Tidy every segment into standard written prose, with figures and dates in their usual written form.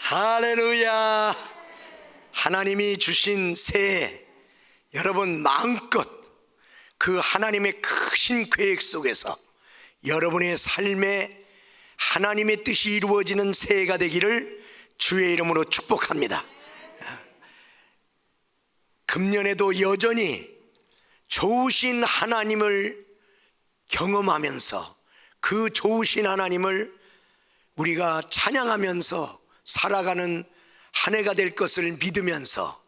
할렐루야. 하나님이 주신 새해, 여러분 마음껏 그 하나님의 크신 계획 속에서 여러분의 삶에 하나님의 뜻이 이루어지는 새해가 되기를 주의 이름으로 축복합니다. 금년에도 여전히 좋으신 하나님을 경험하면서 그 좋으신 하나님을 우리가 찬양하면서 살아가는 한 해가 될 것을 믿으면서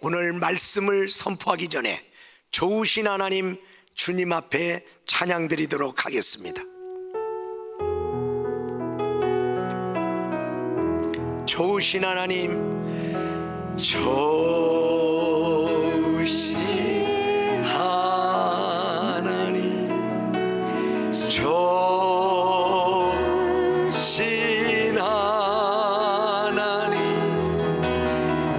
오늘 말씀을 선포하기 전에 좋으신 하나님 주님 앞에 찬양 드리도록 하겠습니다. 좋으신 하나님, 좋으신 하나님, 좋으신 하나님,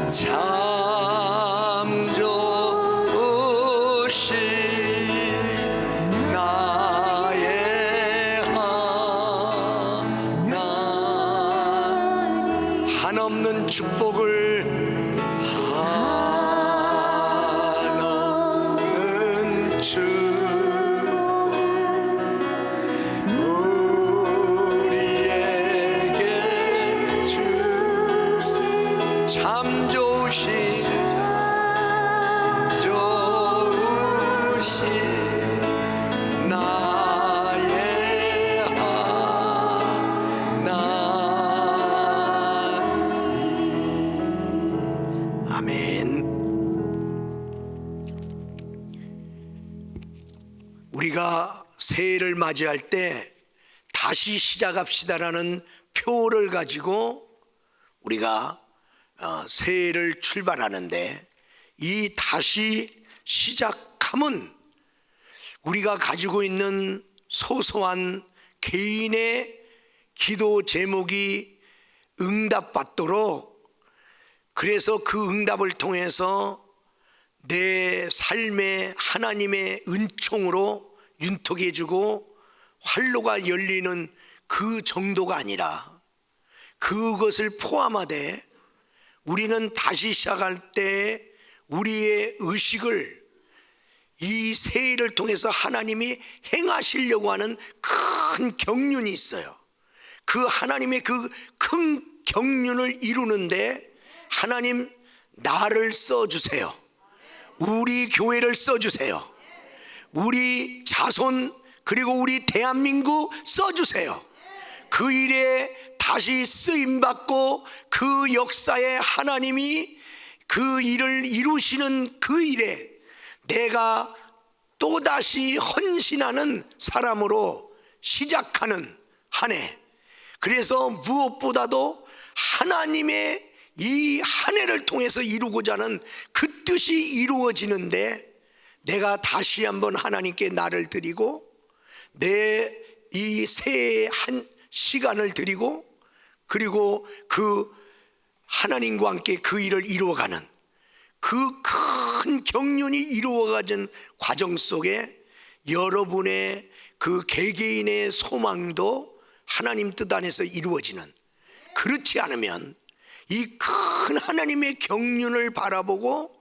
참 좋으신 나의 하나님, 한없는 축복을 한없는 축복 우리에게 주신 참 좋으신 나의 하나님. 아멘. 우리가 새해를 맞이할 때 다시 시작합시다라는 표를 가지고 우리가 새해를 출발하는데, 이 다시 시작함은 우리가 가지고 있는 소소한 개인의 기도 제목이 응답받도록, 그래서 그 응답을 통해서 내 삶에 하나님의 은총으로 윤턱해 주고 활로가 열리는 그 정도가 아니라, 그것을 포함하되 우리는 다시 시작할 때 우리의 의식을 이 새해를 통해서 하나님이 행하시려고 하는 큰 경륜이 있어요. 그 하나님의 그 큰 경륜을 이루는데 하나님, 나를 써주세요. 우리 교회를 써주세요. 우리 자손, 그리고 우리 대한민국 써주세요. 그 일에 다시 쓰임받고 그 역사에 하나님이 그 일을 이루시는 그 일에 내가 또다시 헌신하는 사람으로 시작하는 한 해. 그래서 무엇보다도 하나님의 이 한 해를 통해서 이루고자 하는 그 뜻이 이루어지는데, 내가 다시 한번 하나님께 나를 드리고 내 이 새해의 한 시간을 드리고, 그리고 그 하나님과 함께 그 일을 이루어가는 그 큰 경륜이 이루어가는 과정 속에 여러분의 그 개개인의 소망도 하나님 뜻 안에서 이루어지는, 그렇지 않으면 이 큰 하나님의 경륜을 바라보고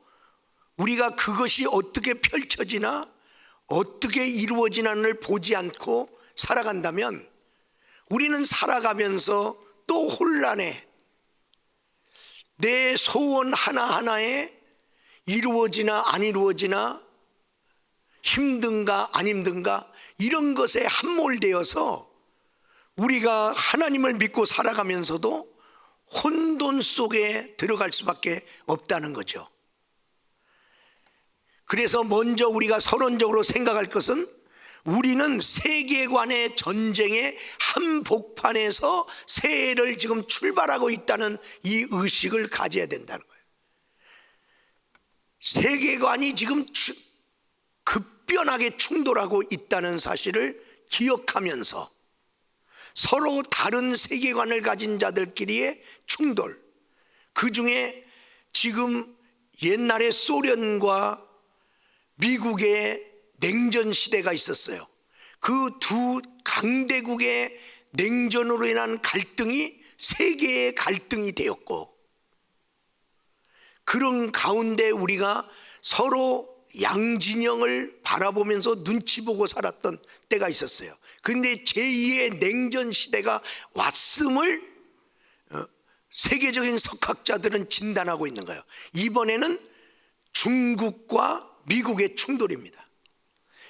우리가 그것이 어떻게 펼쳐지나 어떻게 이루어지나를 보지 않고 살아간다면 우리는 살아가면서 또 혼란해. 내 소원 하나하나에 이루어지나 안 이루어지나, 힘든가 안 힘든가, 이런 것에 함몰되어서 우리가 하나님을 믿고 살아가면서도 혼돈 속에 들어갈 수밖에 없다는 거죠. 그래서 먼저 우리가 서론적으로 생각할 것은, 우리는 세계관의 전쟁의 한복판에서 새해를 지금 출발하고 있다는 이 의식을 가져야 된다는 거예요. 세계관이 지금 급변하게 충돌하고 있다는 사실을 기억하면서 서로 다른 세계관을 가진 자들끼리의 충돌, 그 중에 지금 옛날에 소련과 미국의 냉전 시대가 있었어요. 그 두 강대국의 냉전으로 인한 갈등이 세계의 갈등이 되었고, 그런 가운데 우리가 서로 양진영을 바라보면서 눈치 보고 살았던 때가 있었어요. 그런데 제2의 냉전 시대가 왔음을 세계적인 석학자들은 진단하고 있는 거예요. 이번에는 중국과 미국의 충돌입니다.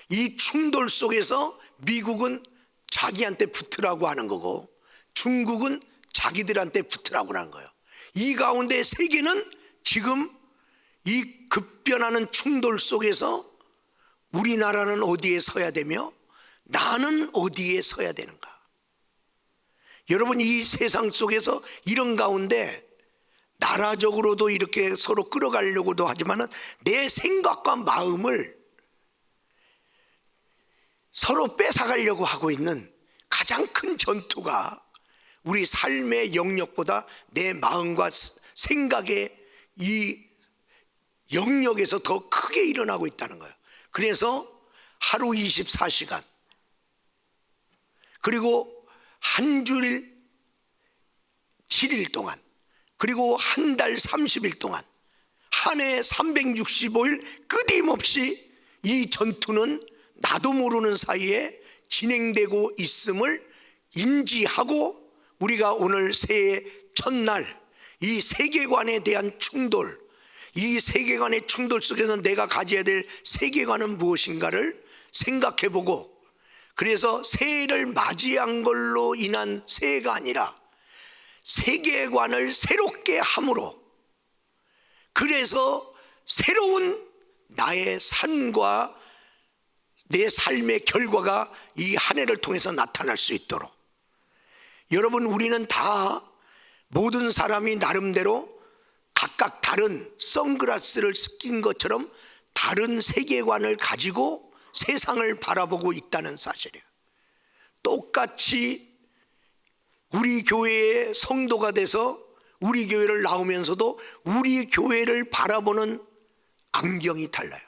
이 충돌 속에서 미국은 자기한테 붙으라고 하는 거고, 중국은 자기들한테 붙으라고 하는 거예요. 이 가운데 세계는 지금 이 급변하는 충돌 속에서 우리나라는 어디에 서야 되며 나는 어디에 서야 되는가? 여러분, 이 세상 속에서 이런 가운데 나라적으로도 이렇게 서로 끌어가려고도 하지만 내 생각과 마음을 서로 뺏어가려고 하고 있는 가장 큰 전투가 우리 삶의 영역보다 내 마음과 생각의 이 영역에서 더 크게 일어나고 있다는 거예요. 그래서 하루 24시간, 그리고 한 주일 7일 동안, 그리고 한 달 30일 동안, 한 해 365일 끊임없이 이 전투는 나도 모르는 사이에 진행되고 있음을 인지하고, 우리가 오늘 새해 첫날 이 세계관에 대한 충돌, 이 세계관의 충돌 속에서 내가 가져야 될 세계관은 무엇인가를 생각해보고, 그래서 새해를 맞이한 걸로 인한 새해가 아니라 세계관을 새롭게 함으로, 그래서 새로운 나의 삶과 내 삶의 결과가 이 한 해를 통해서 나타날 수 있도록, 여러분, 우리는 다 모든 사람이 나름대로 각각 다른 선글라스를 낀 것처럼 다른 세계관을 가지고 세상을 바라보고 있다는 사실이에요. 똑같이 우리 교회의 성도가 돼서 우리 교회를 나오면서도 우리 교회를 바라보는 안경이 달라요.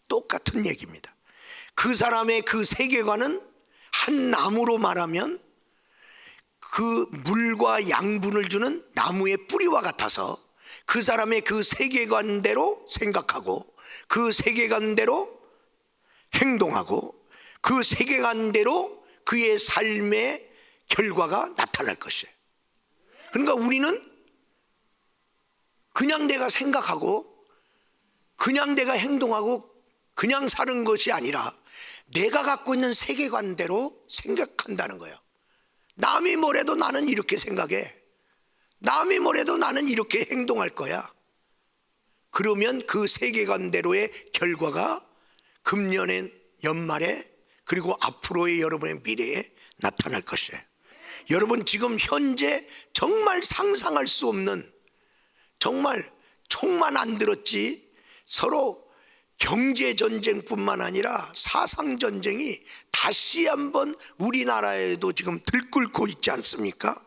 똑같은 얘기입니다. 그 사람의 그 세계관은 한 나무로 말하면 그 물과 양분을 주는 나무의 뿌리와 같아서 그 사람의 그 세계관대로 생각하고, 그 세계관대로 행동하고, 그 세계관대로 그의 삶의 결과가 나타날 것이에요. 그러니까 우리는 그냥 내가 생각하고 그냥 내가 행동하고 그냥 사는 것이 아니라 내가 갖고 있는 세계관대로 생각한다는 거예요. 남이 뭐래도 나는 이렇게 생각해, 남이 뭐래도 나는 이렇게 행동할 거야. 그러면 그 세계관대로의 결과가 금년의 연말에, 그리고 앞으로의 여러분의 미래에 나타날 것이에요. 여러분, 지금 현재 정말 상상할 수 없는, 정말 총만 안 들었지 서로 경제전쟁뿐만 아니라 사상전쟁이 다시 한번 우리나라에도 지금 들끓고 있지 않습니까?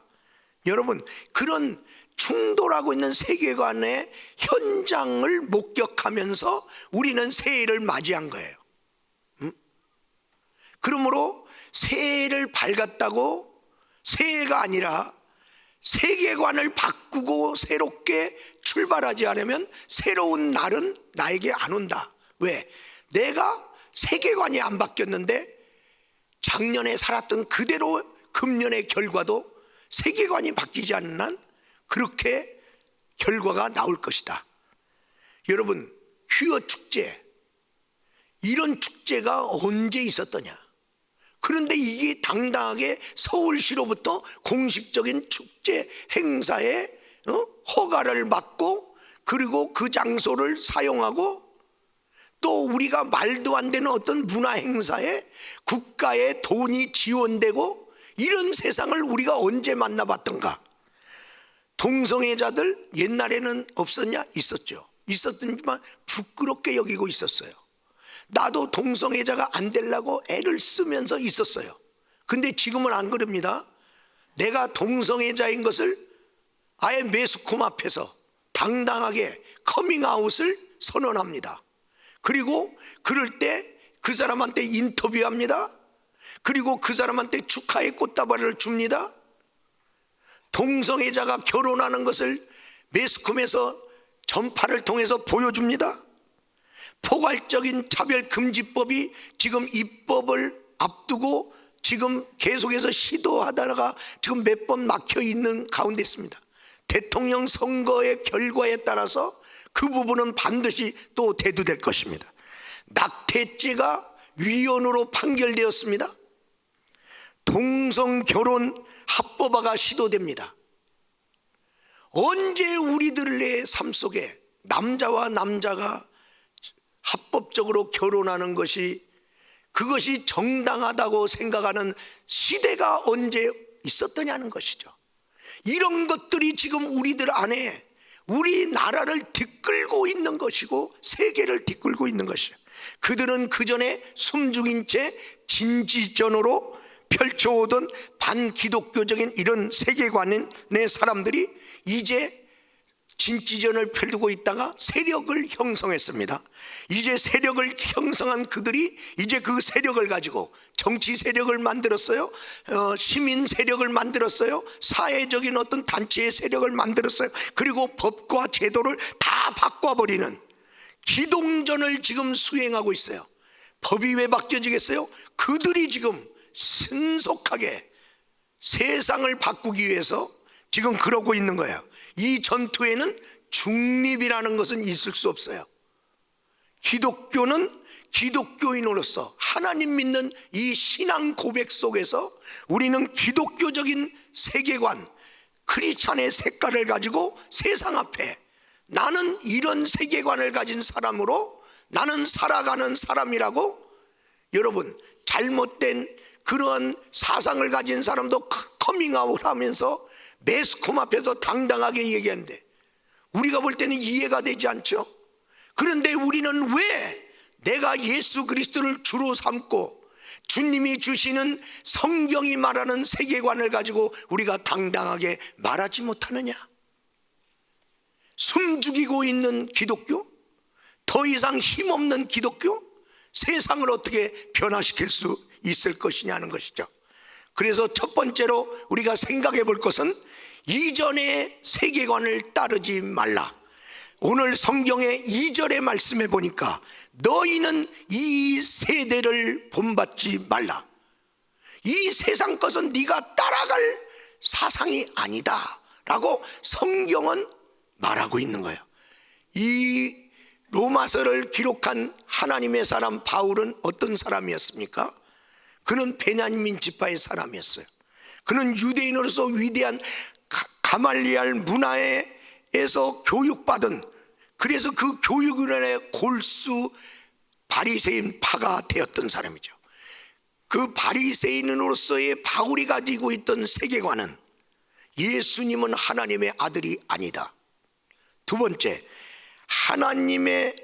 여러분, 그런 충돌하고 있는 세계관의 현장을 목격하면서 우리는 새해를 맞이한 거예요. 그러므로 새해를 밝았다고 새해가 아니라 세계관을 바꾸고 새롭게 출발하지 않으면 새로운 날은 나에게 안 온다. 왜? 내가 세계관이 안 바뀌었는데 작년에 살았던 그대로 금년의 결과도 세계관이 바뀌지 않는 한 그렇게 결과가 나올 것이다. 여러분, 퀴어 축제, 이런 축제가 언제 있었더냐? 그런데 이게 당당하게 서울시로부터 공식적인 축제 행사에 허가를 받고, 그리고 그 장소를 사용하고, 또 우리가 말도 안 되는 어떤 문화 행사에 국가의 돈이 지원되고, 이런 세상을 우리가 언제 만나봤던가? 동성애자들 옛날에는 없었냐? 있었죠. 있었지만 부끄럽게 여기고 있었어요. 나도 동성애자가 안 되려고 애를 쓰면서 있었어요. 근데 지금은 안 그럽니다. 내가 동성애자인 것을 아예 매스컴 앞에서 당당하게 커밍아웃을 선언합니다. 그리고 그럴 때 그 사람한테 인터뷰합니다. 그리고 그 사람한테 축하의 꽃다발을 줍니다. 동성애자가 결혼하는 것을 매스컴에서 전파를 통해서 보여줍니다. 포괄적인 차별금지법이 지금 입법을 앞두고 지금 계속해서 시도하다가 지금 몇 번 막혀 있는 가운데 있습니다. 대통령 선거의 결과에 따라서 그 부분은 반드시 또 대두될 것입니다. 낙태죄가 위헌으로 판결되었습니다. 동성 결혼 합법화가 시도됩니다. 언제 우리들의 삶 속에 남자와 남자가 합법적으로 결혼하는 것이 그것이 정당하다고 생각하는 시대가 언제 있었더냐는 것이죠. 이런 것들이 지금 우리들 안에 우리나라를 뒤끌고 있는 것이고 세계를 뒤끌고 있는 것이죠. 그들은 그전에 숨죽인 채 진지전으로 펼쳐오던 반기독교적인 이런 세계관의 사람들이 이제 진지전을 펼두고 있다가 세력을 형성했습니다. 이제 세력을 형성한 그들이 이제 그 세력을 가지고 정치 세력을 만들었어요. 시민 세력을 만들었어요. 사회적인 어떤 단체의 세력을 만들었어요. 그리고 법과 제도를 다 바꿔버리는 기동전을 지금 수행하고 있어요. 법이 왜 바뀌어지겠어요? 그들이 지금 신속하게 세상을 바꾸기 위해서 지금 그러고 있는 거예요. 이 전투에는 중립이라는 것은 있을 수 없어요. 기독교는 기독교인으로서 하나님 믿는 이 신앙 고백 속에서 우리는 기독교적인 세계관, 크리스찬의 색깔을 가지고 세상 앞에 나는 이런 세계관을 가진 사람으로 나는 살아가는 사람이라고, 여러분 잘못된 그러한 사상을 가진 사람도 커밍아웃 하면서 매스컴 앞에서 당당하게 얘기하는데 우리가 볼 때는 이해가 되지 않죠. 그런데 우리는 왜 내가 예수 그리스도를 주로 삼고 주님이 주시는 성경이 말하는 세계관을 가지고 우리가 당당하게 말하지 못하느냐? 숨죽이고 있는 기독교, 더 이상 힘없는 기독교, 세상을 어떻게 변화시킬 수 있을 것이냐는 것이죠. 그래서 첫 번째로 우리가 생각해 볼 것은 이전의 세계관을 따르지 말라. 오늘 성경의 2절의 말씀에 보니까 너희는 이 세대를 본받지 말라. 이 세상 것은 네가 따라갈 사상이 아니다 라고 성경은 말하고 있는 거예요. 이 로마서를 기록한 하나님의 사람 바울은 어떤 사람이었습니까? 그는 베냐민 지파의 사람이었어요. 그는 유대인으로서 위대한 가말리알 문화에서 교육받은, 그래서 그 교육원의 골수 바리새인 파가 되었던 사람이죠. 그 바리새인으로서의 바울이 가지고 있던 세계관은 예수님은 하나님의 아들이 아니다. 두 번째, 하나님의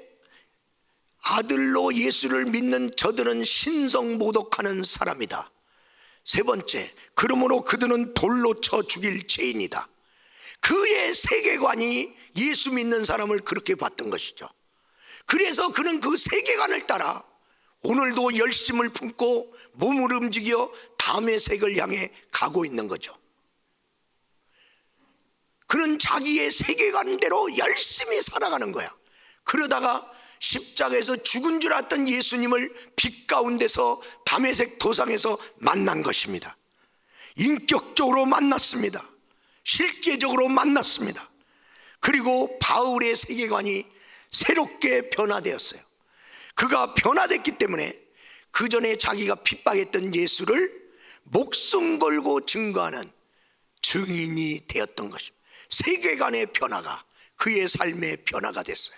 아들로 예수를 믿는 저들은 신성모독하는 사람이다. 세 번째, 그러므로 그들은 돌로 쳐 죽일 죄인이다. 그의 세계관이 예수 믿는 사람을 그렇게 봤던 것이죠. 그래서 그는 그 세계관을 따라 오늘도 열심을 품고 몸을 움직여 다메섹을 향해 가고 있는 거죠. 그는 자기의 세계관대로 열심히 살아가는 거야. 그러다가 십자가에서 죽은 줄 알았던 예수님을 빛 가운데서 다메섹 도상에서 만난 것입니다. 인격적으로 만났습니다. 실제적으로 만났습니다. 그리고 바울의 세계관이 새롭게 변화되었어요. 그가 변화됐기 때문에 그 전에 자기가 핍박했던 예수를 목숨 걸고 증거하는 증인이 되었던 것입니다. 세계관의 변화가 그의 삶의 변화가 됐어요.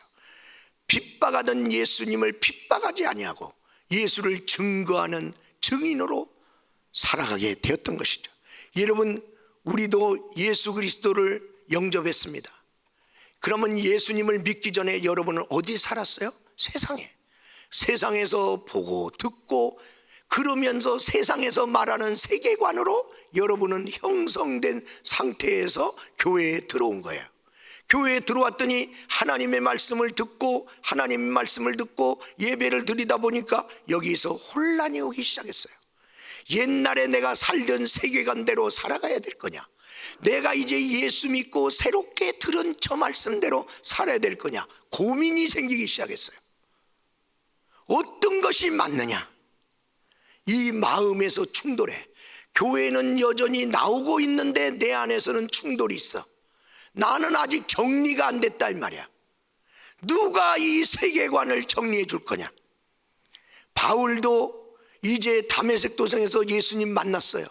핍박하던 예수님을 핍박하지 아니하고 예수를 증거하는 증인으로 살아가게 되었던 것이죠. 여러분, 우리도 예수 그리스도를 영접했습니다. 그러면 예수님을 믿기 전에 여러분은 어디 살았어요? 세상에. 세상에서 보고 듣고 그러면서 세상에서 말하는 세계관으로 여러분은 형성된 상태에서 교회에 들어온 거예요. 교회에 들어왔더니 하나님의 말씀을 듣고 예배를 드리다 보니까 여기서 혼란이 오기 시작했어요. 옛날에 내가 살던 세계관대로 살아가야 될 거냐, 내가 이제 예수 믿고 새롭게 들은 저 말씀대로 살아야 될 거냐 고민이 생기기 시작했어요. 어떤 것이 맞느냐, 이 마음에서 충돌해. 교회는 여전히 나오고 있는데 내 안에서는 충돌이 있어. 나는 아직 정리가 안 됐다 이 말이야. 누가 이 세계관을 정리해 줄 거냐. 바울도 이제 다메섹 도성에서 예수님 만났어요.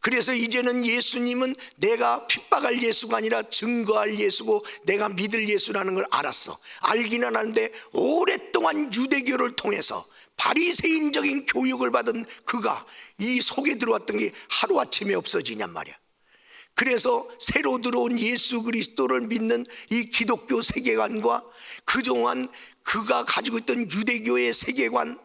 그래서 이제는 예수님은 내가 핍박할 예수가 아니라 증거할 예수고 내가 믿을 예수라는 걸 알았어. 알기는 하는데 오랫동안 유대교를 통해서 바리새인적인 교육을 받은 그가 이 속에 들어왔던 게 하루아침에 없어지냔 말이야. 그래서 새로 들어온 예수 그리스도를 믿는 이 기독교 세계관과 그동안 그가 가지고 있던 유대교의 세계관,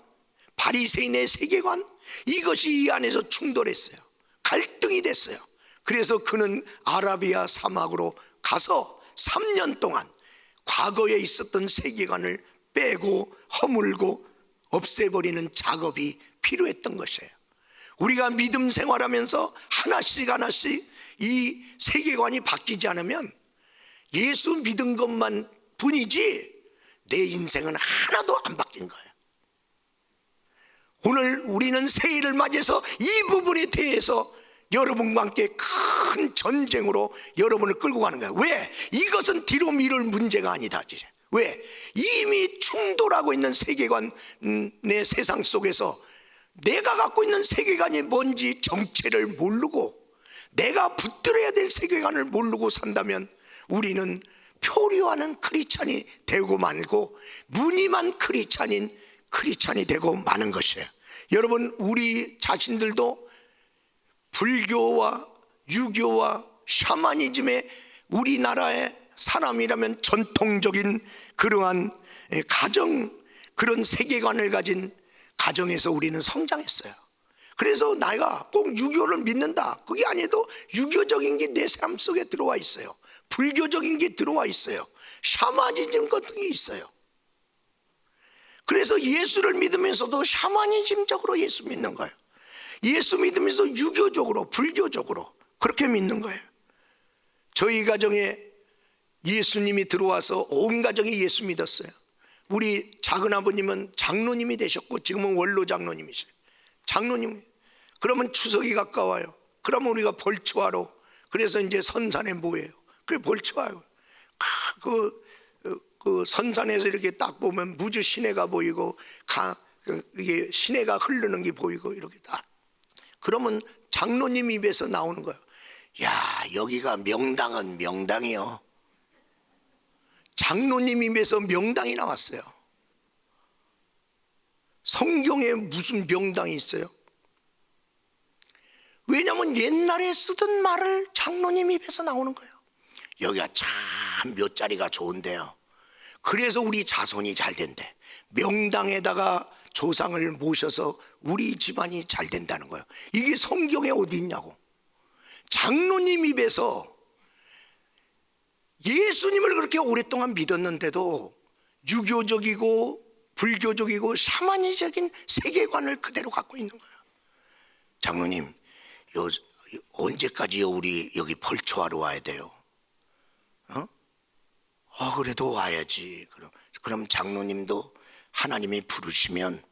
바리새인의 세계관, 이것이 이 안에서 충돌했어요. 갈등이 됐어요. 그래서 그는 아라비아 사막으로 가서 3년 동안 과거에 있었던 세계관을 빼고 허물고 없애버리는 작업이 필요했던 것이에요. 우리가 믿음 생활하면서 하나씩 하나씩 이 세계관이 바뀌지 않으면 예수 믿은 것만 뿐이지 내 인생은 하나도 안 바뀐 거예요. 오늘 우리는 새해를 맞이해서 이 부분에 대해서 여러분과 함께 큰 전쟁으로 여러분을 끌고 가는 거예요. 왜? 이것은 뒤로 미룰 문제가 아니다. 왜? 이미 충돌하고 있는 세계관의 세상 속에서 내가 갖고 있는 세계관이 뭔지 정체를 모르고 내가 붙들어야 될 세계관을 모르고 산다면 우리는 표류하는 크리스찬이 되고 말고 무늬만 크리스찬이 되고 마는 것이에요. 여러분, 우리 자신들도 불교와 유교와 샤머니즘의 우리나라의 사람이라면 전통적인 그러한 가정, 그런 세계관을 가진 가정에서 우리는 성장했어요. 그래서 내가 꼭 유교를 믿는다, 그게 아니어도 유교적인 게 내 삶 속에 들어와 있어요. 불교적인 게 들어와 있어요. 샤머니즘 같은 게 있어요. 그래서 예수를 믿으면서도 샤머니즘적으로 예수 믿는 거예요. 예수 믿으면서 유교적으로, 불교적으로 그렇게 믿는 거예요. 저희 가정에 예수님이 들어와서 온 가정이 예수 믿었어요. 우리 작은아버님은 장로님이 되셨고 지금은 원로 장로님이세요. 장로님, 그러면 추석이 가까워요. 그러면 우리가 벌초하러, 그래서 이제 선산에 모여요. 그래 벌초하요. 그 선산에서 이렇게 딱 보면 무주 시내가 보이고 이게 시내가 흐르는 게 보이고 이렇게 딱. 그러면 장로님 입에서 나오는 거예요. 야, 여기가 명당은 명당이요. 장로님 입에서 명당이 나왔어요. 성경에 무슨 명당이 있어요? 왜냐하면 옛날에 쓰던 말을 장로님 입에서 나오는 거예요. 여기가 참 몇 자리가 좋은데요. 그래서 우리 자손이 잘 된대. 명당에다가 조상을 모셔서 우리 집안이 잘 된다는 거예요. 이게 성경에 어디 있냐고. 장로님 입에서 예수님을 그렇게 오랫동안 믿었는데도 유교적이고 불교적이고 샤머니적인 세계관을 그대로 갖고 있는 거예요. 장로님, 언제까지요 우리 여기 벌초하러 와야 돼요? 그래도 와야지. 그럼 장로님도 하나님이 부르시면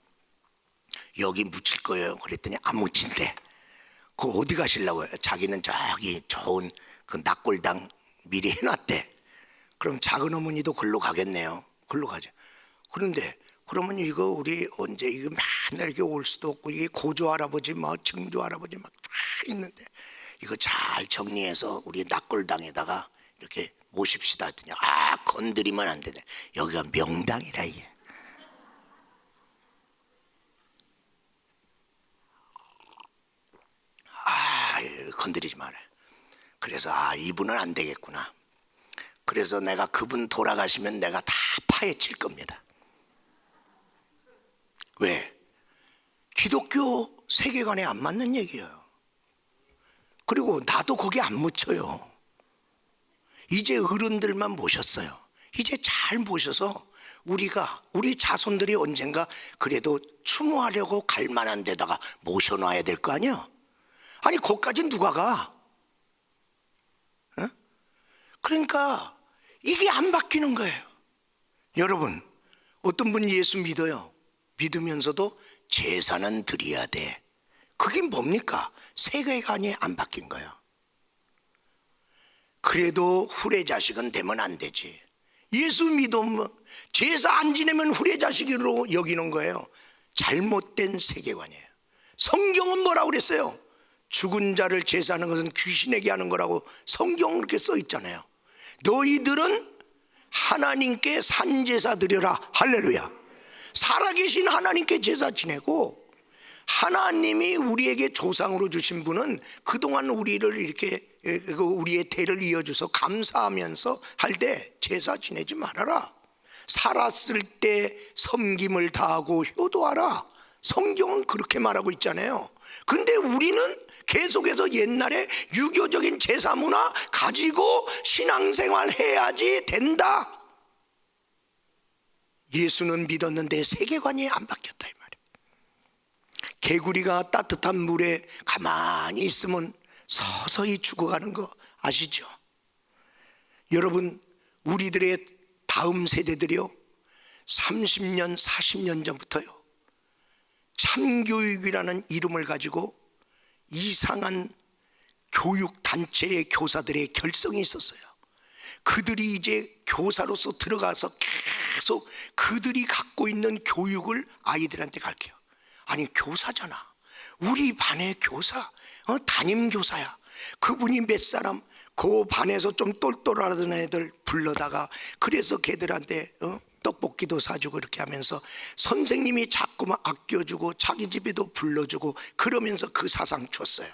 여기 묻힐 거예요. 그랬더니 안 묻힌대. 그 어디 가시려고요? 자기는 저기 좋은 그 낙골당 미리 해놨대. 그럼 작은 어머니도 글로 가겠네요. 글로 가죠. 그런데 그러면 이거 우리 언제 이거 맨날 이렇게 올 수도 없고 이게 고조 할아버지 막 증조 할아버지 막 쫙 있는데 이거 잘 정리해서 우리 낙골당에다가 이렇게 모십시다 했더니 건드리면 안 되네. 여기가 명당이라 이게. 건드리지 마라. 그래서 이분은 안 되겠구나. 그래서 내가 그분 돌아가시면 내가 다 파헤칠 겁니다. 왜? 기독교 세계관에 안 맞는 얘기예요. 그리고 나도 거기 안 묻혀요. 이제 어른들만 모셨어요. 이제 잘 모셔서 우리 자손들이 언젠가 그래도 추모하려고 갈 만한 데다가 모셔놔야 될 거 아니야. 아니 거기까지 누가 가? 그러니까 이게 안 바뀌는 거예요. 여러분, 어떤 분이 예수 믿어요. 믿으면서도 제사는 드려야 돼. 그게 뭡니까? 세계관이 안 바뀐 거예요. 그래도 후레자식은 되면 안 되지. 예수 믿으면 제사 안 지내면 후레자식으로 여기는 거예요. 잘못된 세계관이에요. 성경은 뭐라고 그랬어요? 죽은 자를 제사하는 것은 귀신에게 하는 거라고 성경은 그렇게 써 있잖아요. 너희들은 하나님께 산제사 드려라. 할렐루야. 살아계신 하나님께 제사 지내고, 하나님이 우리에게 조상으로 주신 분은 그동안 우리를 이렇게 우리의 대를 이어줘서 감사하면서 할 때 제사 지내지 말아라. 살았을 때 섬김을 다하고 효도하라. 성경은 그렇게 말하고 있잖아요. 근데 우리는 계속해서 옛날에 유교적인 제사 문화 가지고 신앙생활 해야지 된다. 예수는 믿었는데 세계관이 안 바뀌었다 이 말이에요. 개구리가 따뜻한 물에 가만히 있으면 서서히 죽어가는 거 아시죠? 여러분, 우리들의 다음 세대들이요, 30년 40년 전부터요, 참교육이라는 이름을 가지고 이상한 교육단체의 교사들의 결성이 있었어요. 그들이 이제 교사로서 들어가서 계속 그들이 갖고 있는 교육을 아이들한테 가르쳐요. 아니, 교사잖아. 우리 반의 교사, 담임교사야. 그분이 몇 사람 그 반에서 좀 똘똘하던 애들 불러다가, 그래서 걔들한테 떡볶이도 사주고 이렇게 하면서 선생님이 자꾸만 아껴주고 자기 집에도 불러주고 그러면서 그 사상 줬어요.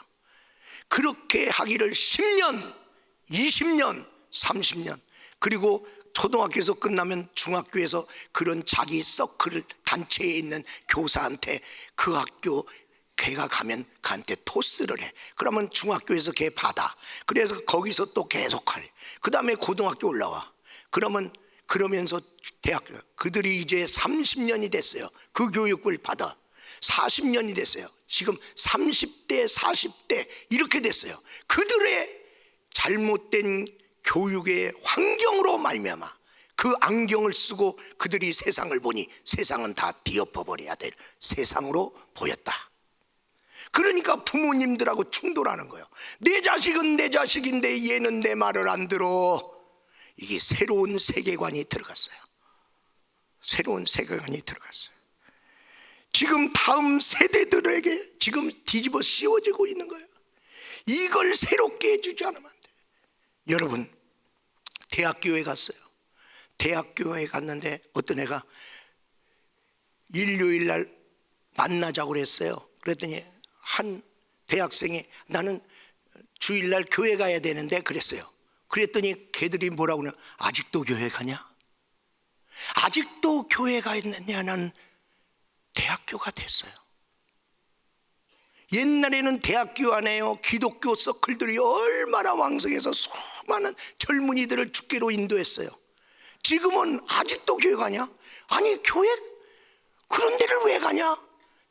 그렇게 하기를 10년, 20년, 30년, 그리고 초등학교에서 끝나면 중학교에서 그런 자기 서클 단체에 있는 교사한테 그 학교 걔가 가면 걔한테 토스를 해. 그러면 중학교에서 걔 받아. 그래서 거기서 또 계속 하래. 그 다음에 고등학교 올라와. 그러면서 대학교, 그들이 이제 30년이 됐어요. 그 교육을 받아. 40년이 됐어요. 지금 30대 40대 이렇게 됐어요. 그들의 잘못된 교육의 환경으로 말미암아 그 안경을 쓰고 그들이 세상을 보니 세상은 다 뒤엎어버려야 될 세상으로 보였다. 그러니까 부모님들하고 충돌하는 거예요. 내 자식은 내 자식인데 얘는 내 말을 안 들어. 이게 새로운 세계관이 들어갔어요. 새로운 세계관이 들어갔어요. 지금 다음 세대들에게 지금 뒤집어 씌워지고 있는 거예요. 이걸 새롭게 해주지 않으면 안 돼요. 여러분, 대학교에 갔어요. 대학교에 갔는데 어떤 애가 일요일 날 만나자고 그랬어요. 그랬더니 한 대학생이 나는 주일날 교회 가야 되는데 그랬어요. 그랬더니 걔들이 뭐라고 그러냐, 아직도 교회 가냐? 아직도 교회 가있느냐? 난 대학교가 됐어요. 옛날에는 대학교 안에요 기독교 서클들이 얼마나 왕성해서 수많은 젊은이들을 주께로 인도했어요. 지금은 아직도 교회 가냐? 아니, 교회 그런 데를 왜 가냐?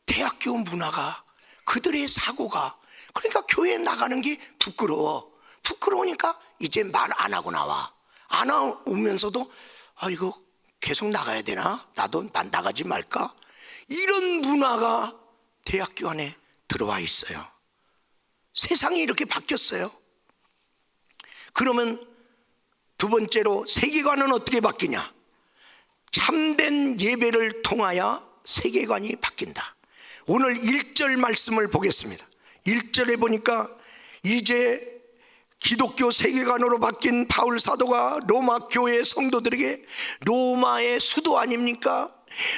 대학교 문화가, 그들의 사고가, 그러니까 교회 나가는 게 부끄러워. 부끄러우니까 이제 말 안 하고 나와. 안 오면서도 이거 계속 나가야 되나? 난 나가지 말까? 이런 문화가 대학교 안에 들어와 있어요. 세상이 이렇게 바뀌었어요. 그러면 두 번째로 세계관은 어떻게 바뀌냐? 참된 예배를 통하여 세계관이 바뀐다. 오늘 1절 말씀을 보겠습니다. 1절에 보니까 이제 기독교 세계관으로 바뀐 바울 사도가 로마 교회 성도들에게, 로마의 수도 아닙니까?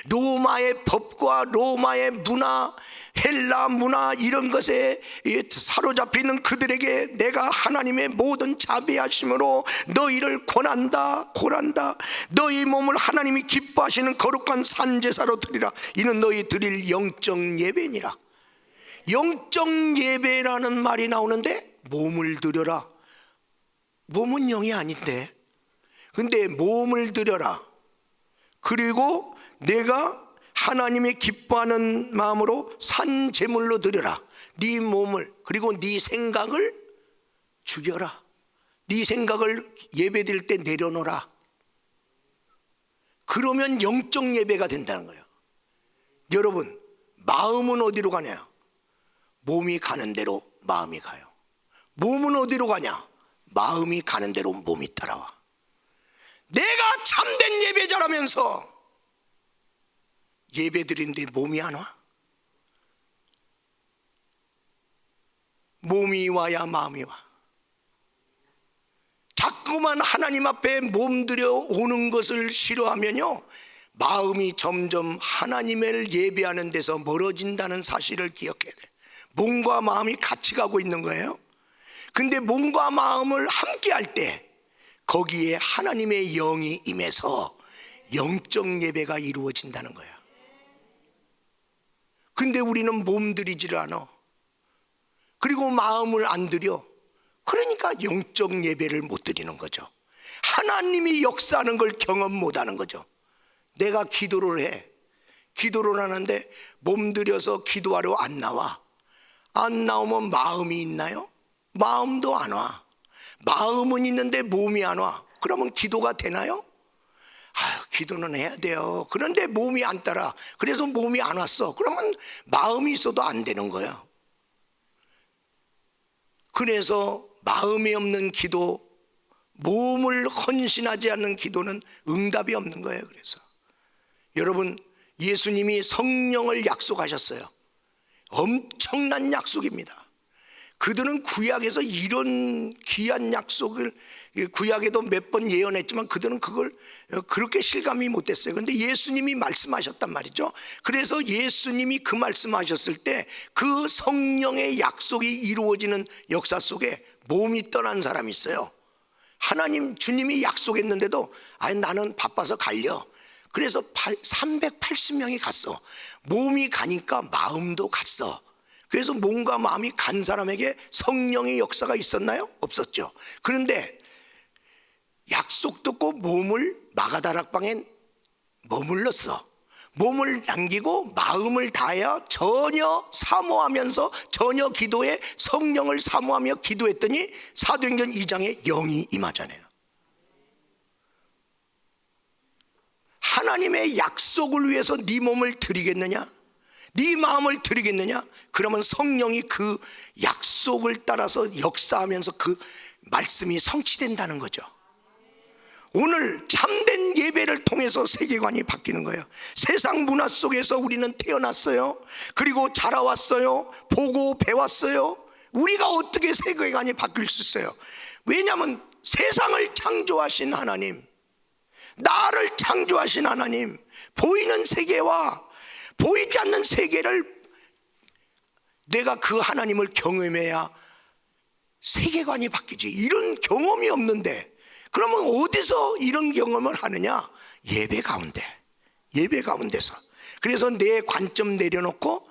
로마의 법과 로마의 문화, 헬라 문화 이런 것에 사로잡히는 그들에게 내가 하나님의 모든 자비하심으로 너희를 권한다. 너희 몸을 하나님이 기뻐하시는 거룩한 산제사로 드리라. 이는 너희 드릴 영적 예배니라. 영적 예배라는 말이 나오는데 몸을 드려라. 몸은 영이 아닌데, 근데 몸을 드려라. 그리고 내가 하나님이 기뻐하는 마음으로 산 제물로 드려라. 네 몸을, 그리고 네 생각을 죽여라. 네 생각을 예배드릴 때 내려놓으라. 그러면 영적 예배가 된다는 거예요. 여러분, 마음은 어디로 가냐? 몸이 가는 대로 마음이 가요. 몸은 어디로 가냐? 마음이 가는 대로 몸이 따라와. 내가 참된 예배자라면서 예배드리는데 몸이 안 와? 몸이 와야 마음이 와. 자꾸만 하나님 앞에 몸들여 오는 것을 싫어하면요, 마음이 점점 하나님을 예배하는 데서 멀어진다는 사실을 기억해야 돼. 몸과 마음이 같이 가고 있는 거예요. 근데 몸과 마음을 함께 할 때 거기에 하나님의 영이 임해서 영적 예배가 이루어진다는 거야. 근데 우리는 몸들이지를 않아. 그리고 마음을 안 들여. 그러니까 영적 예배를 못 드리는 거죠. 하나님이 역사하는 걸 경험 못 하는 거죠. 내가 기도를 해. 기도를 하는데 몸들여서 기도하러 안 나와. 안 나오면 마음이 있나요? 마음도 안 와. 마음은 있는데 몸이 안 와. 그러면 기도가 되나요? 기도는 해야 돼요. 그런데 몸이 안 따라. 그래서 몸이 안 왔어. 그러면 마음이 있어도 안 되는 거예요. 그래서 마음이 없는 기도, 몸을 헌신하지 않는 기도는 응답이 없는 거예요. 그래서 여러분, 예수님이 성령을 약속하셨어요. 엄청난 약속입니다. 그들은 구약에서 이런 귀한 약속을, 구약에도 몇 번 예언했지만 그들은 그걸 그렇게 실감이 못했어요. 그런데 예수님이 말씀하셨단 말이죠. 그래서 예수님이 그 말씀하셨을 때 그 성령의 약속이 이루어지는 역사 속에 몸이 떠난 사람이 있어요. 하나님, 주님이 약속했는데도 나는 바빠서 갈려. 그래서 380명이 갔어. 몸이 가니까 마음도 갔어. 그래서 몸과 마음이 간 사람에게 성령의 역사가 있었나요? 없었죠. 그런데 약속 듣고 몸을 마가다락방에 머물렀어. 몸을 남기고 마음을 다하여 전혀 사모하면서 전혀 기도에 성령을 사모하며 기도했더니 사도행전 2장에 영이 임하잖아요. 하나님의 약속을 위해서 네 몸을 드리겠느냐? 네 마음을 드리겠느냐? 그러면 성령이 그 약속을 따라서 역사하면서 그 말씀이 성취된다는 거죠. 오늘 참된 예배를 통해서 세계관이 바뀌는 거예요. 세상 문화 속에서 우리는 태어났어요. 그리고 자라왔어요. 보고 배웠어요. 우리가 어떻게 세계관이 바뀔 수 있어요? 왜냐하면 세상을 창조하신 하나님, 나를 창조하신 하나님, 보이는 세계와 보이지 않는 세계를 내가 그 하나님을 경험해야 세계관이 바뀌지. 이런 경험이 없는데 그러면 어디서 이런 경험을 하느냐? 예배 가운데, 예배 가운데서. 그래서 내 관점 내려놓고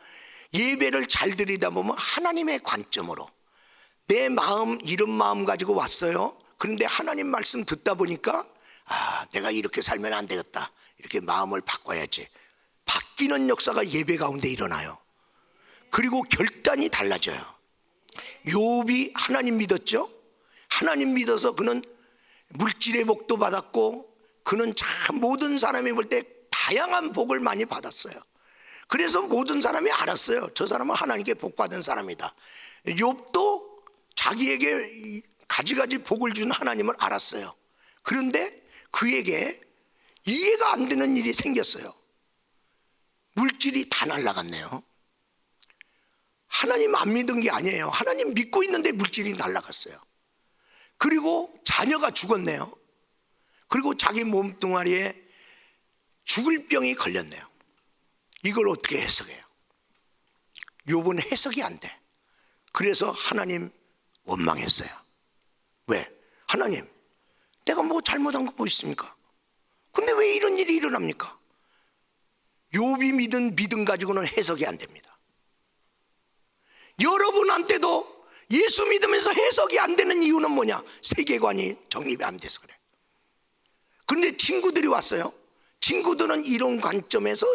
예배를 잘 드리다 보면 하나님의 관점으로 내 마음, 이런 마음 가지고 왔어요. 그런데 하나님 말씀 듣다 보니까 내가 이렇게 살면 안 되겠다. 이렇게 마음을 바꿔야지. 바뀌는 역사가 예배 가운데 일어나요. 그리고 결단이 달라져요. 욥이 하나님 믿었죠. 하나님 믿어서 그는 물질의 복도 받았고 그는 참 모든 사람이 볼 때 다양한 복을 많이 받았어요. 그래서 모든 사람이 알았어요. 저 사람은 하나님께 복 받은 사람이다. 욥도 자기에게 가지가지 복을 준 하나님을 알았어요. 그런데 그에게 이해가 안 되는 일이 생겼어요. 물질이 다 날아갔네요. 하나님 안 믿은 게 아니에요. 하나님 믿고 있는데 물질이 날아갔어요. 그리고 자녀가 죽었네요. 그리고 자기 몸뚱아리에 죽을 병이 걸렸네요. 이걸 어떻게 해석해요? 욥은 해석이 안 돼. 그래서 하나님 원망했어요. 왜? 하나님, 내가 뭐 잘못한 거 뭐 있습니까? 근데 왜 이런 일이 일어납니까? 욥이 믿은 믿음 가지고는 해석이 안 됩니다. 여러분한테도 예수 믿으면서 해석이 안 되는 이유는 뭐냐? 세계관이 정립이 안 돼서 그래. 그런데 친구들이 왔어요. 친구들은 이런 관점에서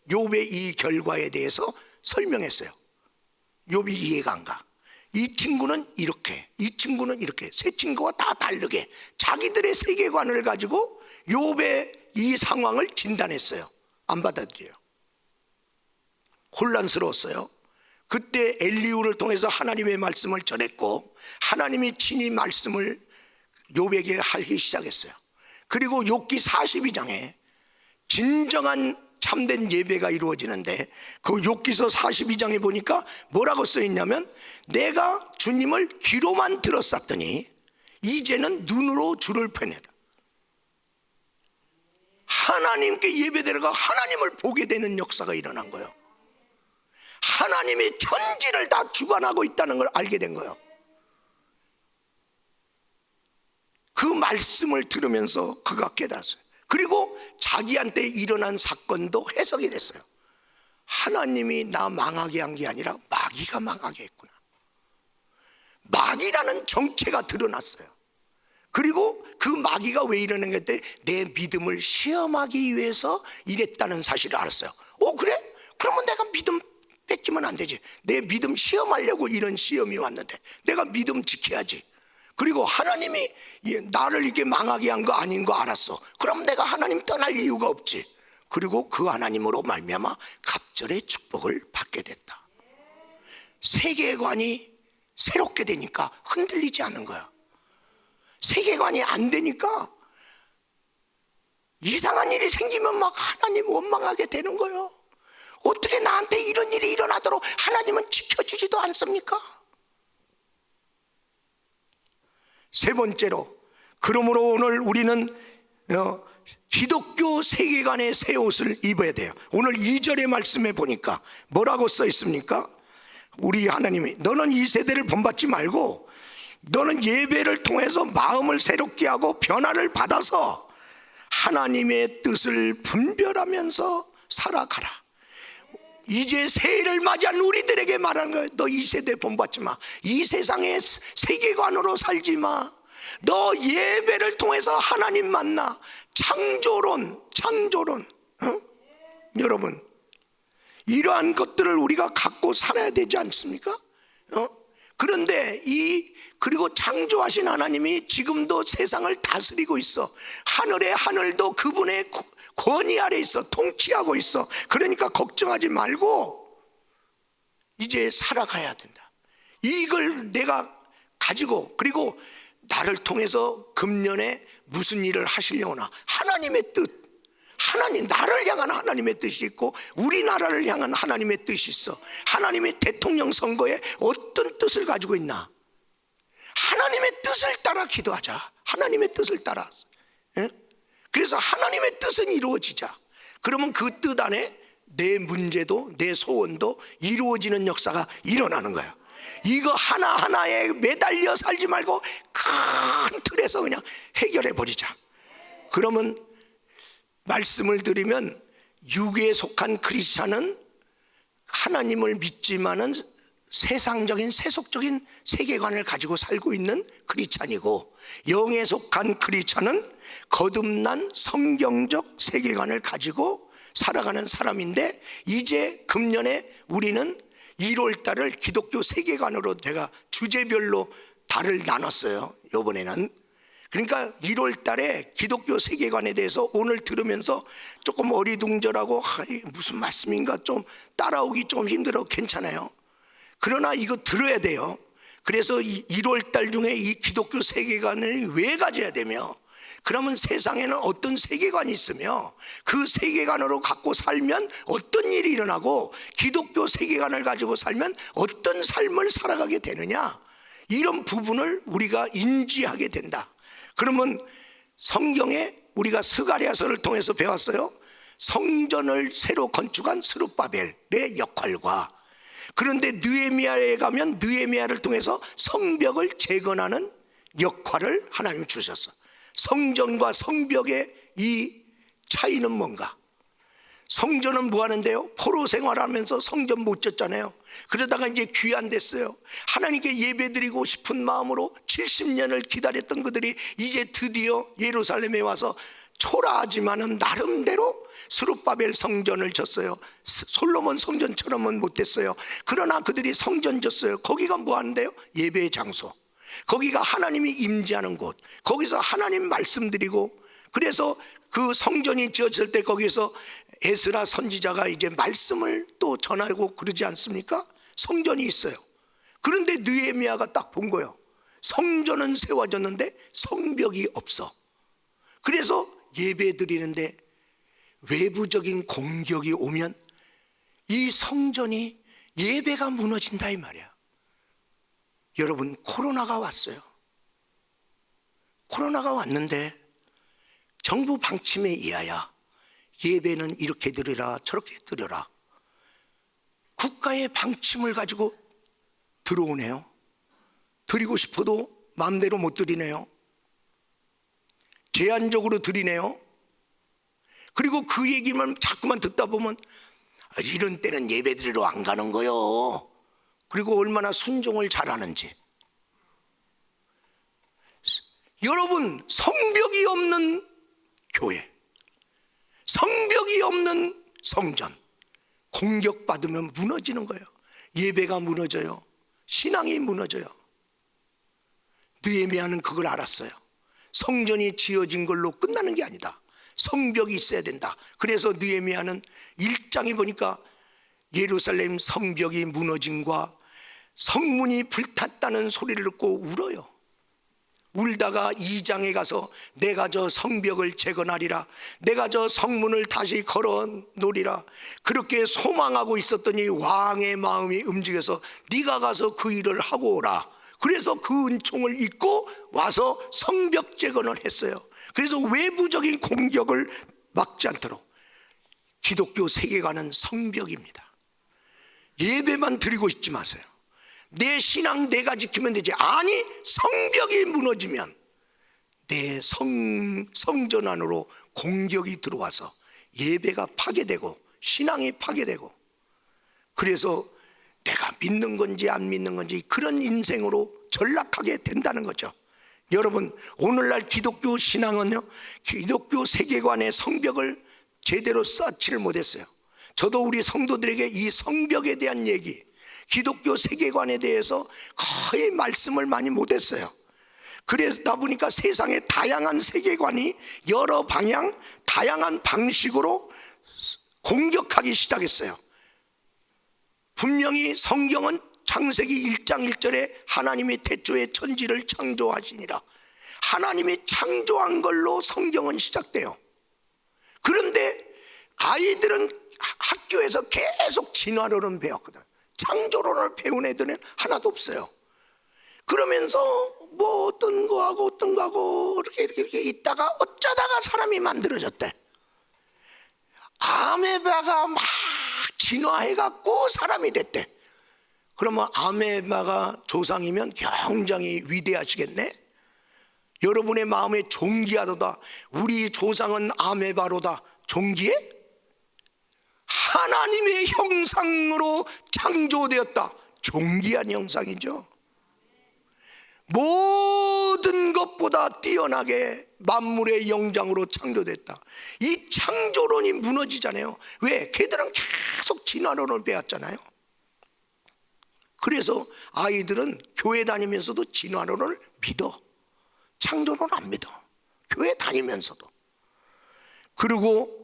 욥의 이 결과에 대해서 설명했어요. 욥이 이해가 안 가. 이 친구는 이렇게, 이 친구는 이렇게, 세 친구가 다 다르게 자기들의 세계관을 가지고 욥의 이 상황을 진단했어요. 안 받아들여요. 혼란스러웠어요. 그때 엘리후를 통해서 하나님의 말씀을 전했고 하나님이 친히 말씀을 욥에게 하기 시작했어요. 그리고 욥기 42장에 진정한 참된 예배가 이루어지는데 그 욥기서 42장에 보니까 뭐라고 써있냐면 내가 주님을 귀로만 들었었더니 이제는 눈으로 주를 펴내다. 하나님께 예배드려가 하나님을 보게 되는 역사가 일어난 거예요. 하나님이 천지를 다 주관하고 있다는 걸 알게 된 거예요. 그 말씀을 들으면서 그가 깨달았어요. 그리고 자기한테 일어난 사건도 해석이 됐어요. 하나님이 나 망하게 한 게 아니라 마귀가 망하게 했구나. 마귀라는 정체가 드러났어요. 그리고 그 마귀가 왜 이러는 게 내 믿음을 시험하기 위해서 이랬다는 사실을 알았어요. 그래? 그러면 내가 믿음 뺏기면 안 되지. 내 믿음 시험하려고 이런 시험이 왔는데 내가 믿음 지켜야지. 그리고 하나님이 나를 이렇게 망하게 한 거 아닌 거 알았어. 그럼 내가 하나님 떠날 이유가 없지. 그리고 그 하나님으로 말미암아 갑절의 축복을 받게 됐다. 세계관이 새롭게 되니까 흔들리지 않는 거야. 세계관이 안 되니까 이상한 일이 생기면 막 하나님 원망하게 되는 거예요. 어떻게 나한테 이런 일이 일어나도록 하나님은 지켜주지도 않습니까? 세 번째로, 그러므로 오늘 우리는 기독교 세계관의 새 옷을 입어야 돼요. 오늘 2절의 말씀에 보니까 뭐라고 써 있습니까? 우리 하나님이 너는 이 세대를 본받지 말고 너는 예배를 통해서 마음을 새롭게 하고 변화를 받아서 하나님의 뜻을 분별하면서 살아가라. 이제 새해를 맞이한 우리들에게 말하는 거예요. 너 이 세대 본받지 마. 이 세상의 세계관으로 살지 마. 너 예배를 통해서 하나님 만나. 창조론. 여러분, 이러한 것들을 우리가 갖고 살아야 되지 않습니까? 그런데 그리고 창조하신 하나님이 지금도 세상을 다스리고 있어. 하늘의 하늘도 그분의 권위 아래 있어. 통치하고 있어. 그러니까 걱정하지 말고 이제 살아가야 된다. 이걸 내가 가지고, 그리고 나를 통해서 금년에 무슨 일을 하시려나 하나님의 뜻, 하나님, 나를 향한 하나님의 뜻이 있고 우리나라를 향한 하나님의 뜻이 있어. 하나님의 대통령 선거에 어떤 뜻을 가지고 있나? 하나님의 뜻을 따라 기도하자. 하나님의 뜻을 따라. 그래서 하나님의 뜻은 이루어지자. 그러면 그 뜻 안에 내 문제도 내 소원도 이루어지는 역사가 일어나는 거야. 이거 하나하나에 매달려 살지 말고 큰 틀에서 그냥 해결해 버리자. 그러면 말씀을 드리면 육에 속한 크리스찬은 하나님을 믿지만은 세상적인 세속적인 세계관을 가지고 살고 있는 크리스찬이고, 영에 속한 크리스찬은 거듭난 성경적 세계관을 가지고 살아가는 사람인데, 이제 금년에 우리는 1월 달을 기독교 세계관으로 제가 주제별로 달을 나눴어요. 이번에는. 그러니까 1월 달에 기독교 세계관에 대해서 오늘 들으면서 조금 어리둥절하고 무슨 말씀인가 좀 따라오기 좀 힘들어. 괜찮아요. 그러나 이거 들어야 돼요. 그래서 1월 달 중에 이 기독교 세계관을 왜 가져야 되며, 그러면 세상에는 어떤 세계관이 있으며 그 세계관으로 갖고 살면 어떤 일이 일어나고 기독교 세계관을 가지고 살면 어떤 삶을 살아가게 되느냐, 이런 부분을 우리가 인지하게 된다. 그러면 성경에 우리가 스가랴서를 통해서 배웠어요. 성전을 새로 건축한 스룹바벨의 역할과, 그런데 느헤미야에 가면 느헤미야를 통해서 성벽을 재건하는 역할을 하나님이 주셨어. 성전과 성벽의 이 차이는 뭔가? 성전은 뭐 하는데요? 포로 생활하면서 성전 못 졌잖아요. 그러다가 이제 귀환됐어요. 하나님께 예배드리고 싶은 마음으로 70년을 기다렸던 그들이 이제 드디어 예루살렘에 와서 초라하지만은 나름대로 스룹바벨 성전을 졌어요. 솔로몬 성전처럼은 못했어요. 그러나 그들이 성전 졌어요. 거기가 뭐 하는데요? 예배의 장소, 거기가 하나님이 임재하는 곳, 거기서 하나님 말씀드리고, 그래서 그 성전이 지어질 때 거기서 에스라 선지자가 이제 말씀을 또 전하고 그러지 않습니까? 성전이 있어요. 그런데 느헤미야가 딱 본 거예요. 성전은 세워졌는데 성벽이 없어. 그래서 예배 드리는데 외부적인 공격이 오면 이 성전이, 예배가 무너진다 이 말이야. 여러분, 코로나가 왔어요. 코로나가 왔는데 정부 방침에 의하여 예배는 이렇게 드리라 저렇게 드려라, 국가의 방침을 가지고 들어오네요. 드리고 싶어도 마음대로 못 드리네요. 제한적으로 드리네요. 그리고 그 얘기만 자꾸만 듣다 보면 이런 때는 예배 드리러 안 가는 거요. 그리고 얼마나 순종을 잘하는지. 여러분, 성벽이 없는 교회, 성벽이 없는 성전, 공격받으면 무너지는 거예요. 예배가 무너져요. 신앙이 무너져요. 느헤미야는 그걸 알았어요. 성전이 지어진 걸로 끝나는 게 아니다. 성벽이 있어야 된다. 그래서 느헤미야는 1장에 보니까 예루살렘 성벽이 무너짐과 성문이 불탔다는 소리를 듣고 울어요. 울다가 2장에 가서 내가 저 성벽을 재건하리라, 내가 저 성문을 다시 걸어 놓으리라, 그렇게 소망하고 있었더니 왕의 마음이 움직여서 네가 가서 그 일을 하고 오라. 그래서 그 은총을 입고 와서 성벽 재건을 했어요. 그래서 외부적인 공격을 막지 않도록. 기독교 세계관은 성벽입니다. 예배만 드리고 있지 마세요. 내 신앙 내가 지키면 되지. 아니, 성벽이 무너지면 내 성전 안으로 공격이 들어와서 예배가 파괴되고 신앙이 파괴되고, 그래서 내가 믿는 건지 안 믿는 건지 그런 인생으로 전락하게 된다는 거죠. 여러분, 오늘날 기독교 신앙은요, 기독교 세계관의 성벽을 제대로 쌓지를 못했어요. 저도 우리 성도들에게 이 성벽에 대한 얘기, 기독교 세계관에 대해서 거의 말씀을 많이 못했어요. 그러다 보니까 세상의 다양한 세계관이 여러 방향, 다양한 방식으로 공격하기 시작했어요. 분명히 성경은 창세기 1장 1절에 하나님이 태초에 천지를 창조하시니라, 하나님이 창조한 걸로 성경은 시작돼요. 그런데 아이들은 학교에서 계속 진화론을 배웠거든. 창조론을 배운 애들은 하나도 없어요. 그러면서 뭐 어떤 거하고 이렇게 있다가 어쩌다가 사람이 만들어졌대. 아메바가 막 진화해갖고 사람이 됐대. 그러면 아메바가 조상이면 굉장히 위대하시겠네. 여러분의 마음에 존귀하도다. 우리 조상은 아메바로다. 존귀해? 하나님의 형상으로 창조되었다. 존귀한 형상이죠. 모든 것보다 뛰어나게 만물의 영장으로 창조됐다. 이 창조론이 무너지잖아요. 왜? 걔들은 계속 진화론을 배웠잖아요. 그래서 아이들은 교회 다니면서도 진화론을 믿어. 창조론 안 믿어. 교회 다니면서도. 그리고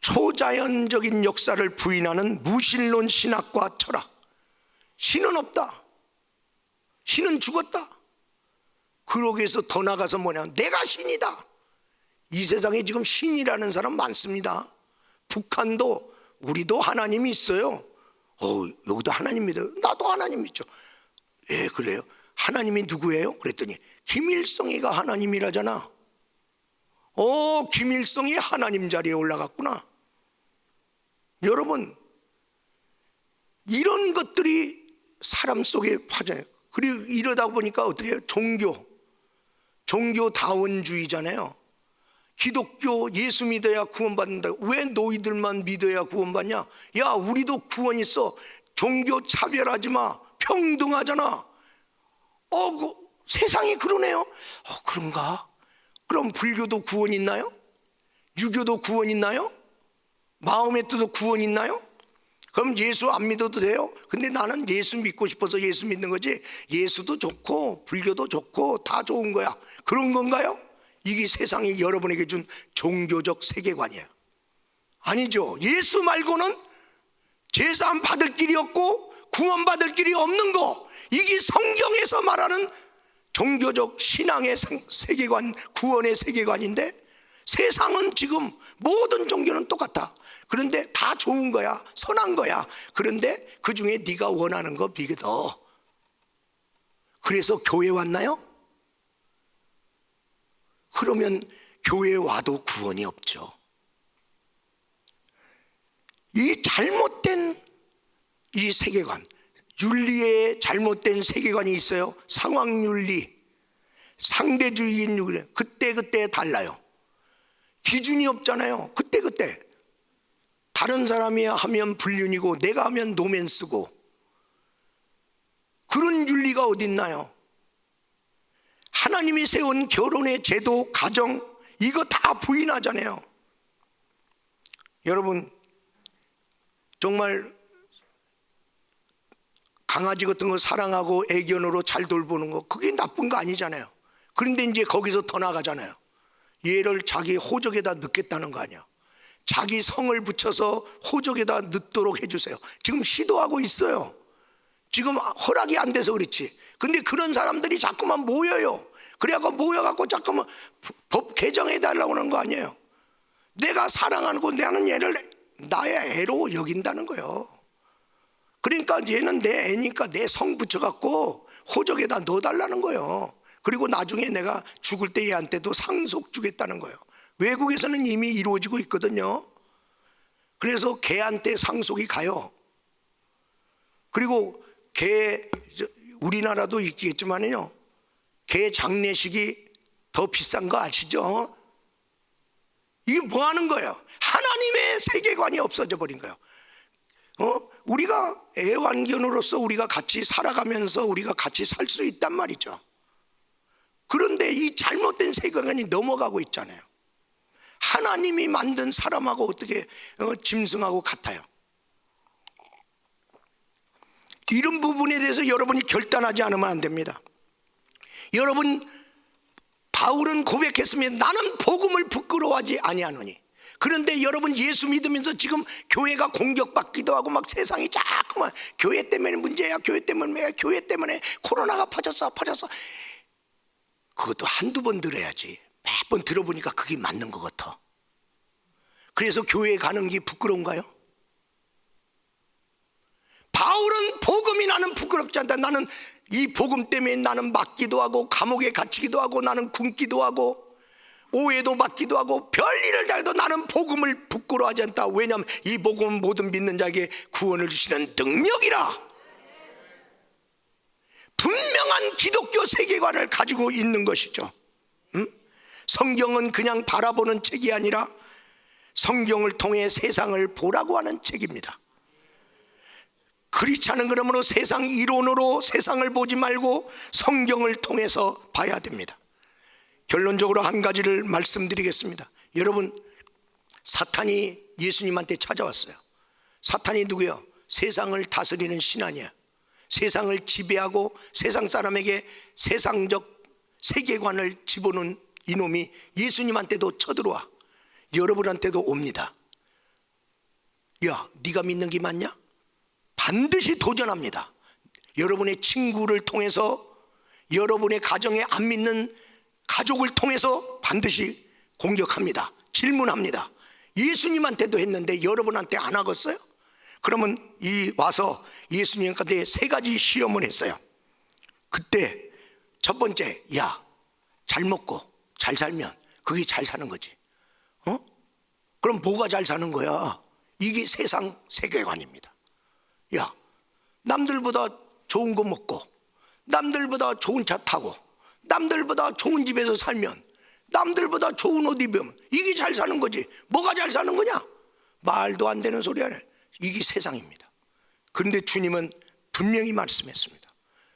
초자연적인 역사를 부인하는 무신론 신학과 철학. 신은 없다. 신은 죽었다. 그러기 위해서 더 나가서 뭐냐, 내가 신이다. 이 세상에 지금 신이라는 사람 많습니다. 북한도 우리도 하나님이 있어요. 여기도 하나님 믿어요. 나도 하나님 믿죠. 예, 그래요? 하나님이 누구예요? 그랬더니 김일성이가 하나님이라잖아. 김일성이 하나님 자리에 올라갔구나. 여러분, 이런 것들이 사람 속에 파져요. 그리고 이러다 보니까 어떻게 해요? 종교 다원주의잖아요. 기독교 예수 믿어야 구원받는다. 왜 너희들만 믿어야 구원받냐? 야, 우리도 구원 있어. 종교 차별하지 마. 평등하잖아. 세상이 그러네요. 그런가? 그럼 불교도 구원 있나요? 유교도 구원 있나요? 마음의 뜻도 구원 있나요? 그럼 예수 안 믿어도 돼요? 근데 나는 예수 믿고 싶어서 예수 믿는 거지, 예수도 좋고 불교도 좋고 다 좋은 거야, 그런 건가요? 이게 세상이 여러분에게 준 종교적 세계관이에요. 아니죠. 예수 말고는 제사함 받을 길이 없고 구원 받을 길이 없는 거, 이게 성경에서 말하는 종교적 신앙의 세계관, 구원의 세계관인데, 세상은 지금 모든 종교는 똑같아. 그런데 다 좋은 거야, 선한 거야. 그런데 그 중에 네가 원하는 거 믿어. 그래서 교회 왔나요? 그러면 교회에 와도 구원이 없죠. 이 잘못된 이 세계관, 윤리의 잘못된 세계관이 있어요. 상황윤리, 상대주의인 윤리, 그때 달라요. 기준이 없잖아요. 그때 다른 사람이 하면 불륜이고 내가 하면 노맨스고, 그런 윤리가 어디 있나요? 하나님이 세운 결혼의 제도, 가정, 이거 다 부인하잖아요. 여러분, 정말 강아지 같은 거 사랑하고 애견으로 잘 돌보는 거, 그게 나쁜 거 아니잖아요. 그런데 이제 거기서 더 나가잖아요. 얘를 자기 호적에다 넣겠다는 거 아니야. 자기 성을 붙여서 호적에다 넣도록 해주세요. 지금 시도하고 있어요. 지금 허락이 안 돼서 그렇지. 근데 그런 사람들이 자꾸만 모여요. 그래갖고 모여갖고 자꾸만 법 개정해달라고 하는 거 아니에요. 내가 사랑하는 거, 나는 얘를 나의 애로 여긴다는 거예요. 그러니까 얘는 내 애니까 내 성 붙여갖고 호적에다 넣어달라는 거예요. 그리고 나중에 내가 죽을 때 얘한테도 상속 주겠다는 거예요. 외국에서는 이미 이루어지고 있거든요. 그래서 개한테 상속이 가요. 그리고 개, 우리나라도 있겠지만요, 개 장례식이 더 비싼 거 아시죠? 이게 뭐 하는 거예요? 하나님의 세계관이 없어져 버린 거예요. 우리가 애완견으로서 우리가 같이 살아가면서 우리가 같이 살 수 있단 말이죠. 그런데 이 잘못된 세계관이 넘어가고 있잖아요. 하나님이 만든 사람하고 어떻게 짐승하고 같아요? 이런 부분에 대해서 여러분이 결단하지 않으면 안 됩니다. 여러분, 바울은 고백했습니다. 나는 복음을 부끄러워하지 아니하노니. 그런데 여러분, 예수 믿으면서 지금 교회가 공격받기도 하고 막 세상이 자꾸만 교회 때문에 문제야, 교회 때문에 코로나가 퍼졌어. 그것도 한두 번 들어야지. 몇 번 들어보니까 그게 맞는 것 같아. 그래서 교회에 가는 게 부끄러운가요? 바울은 복음이 나는 부끄럽지 않다. 나는 이 복음 때문에 나는 맞기도 하고 감옥에 갇히기도 하고 나는 굶기도 하고 오해도 받기도 하고 별일을 다 해도 나는 복음을 부끄러워하지 않다. 왜냐하면 이 복음은 모든 믿는 자에게 구원을 주시는 능력이라. 분명한 기독교 세계관을 가지고 있는 것이죠. 성경은 그냥 바라보는 책이 아니라 성경을 통해 세상을 보라고 하는 책입니다. 그렇지 않은 그러므로 세상 이론으로 세상을 보지 말고 성경을 통해서 봐야 됩니다. 결론적으로 한 가지를 말씀드리겠습니다. 여러분, 사탄이 예수님한테 찾아왔어요. 사탄이 누구예요? 세상을 다스리는 신 아니에요. 세상을 지배하고 세상 사람에게 세상적 세계관을 집어넣은 이놈이 예수님한테도 쳐들어와. 여러분한테도 옵니다. 야, 네가 믿는 게 맞냐? 반드시 도전합니다. 여러분의 친구를 통해서, 여러분의 가정에 안 믿는 가족을 통해서 반드시 공격합니다. 질문합니다. 예수님한테도 했는데 여러분한테 안 하겠어요? 그러면 와서 예수님한테 세 가지 시험을 했어요. 그때 첫 번째, 야, 잘 먹고 잘 살면 그게 잘 사는 거지. 그럼 뭐가 잘 사는 거야? 이게 세상 세계관입니다. 야, 남들보다 좋은 거 먹고 남들보다 좋은 차 타고 남들보다 좋은 집에서 살면, 남들보다 좋은 옷 입으면 이게 잘 사는 거지. 뭐가 잘 사는 거냐? 말도 안 되는 소리 하네. 이게 세상입니다. 그런데 주님은 분명히 말씀했습니다.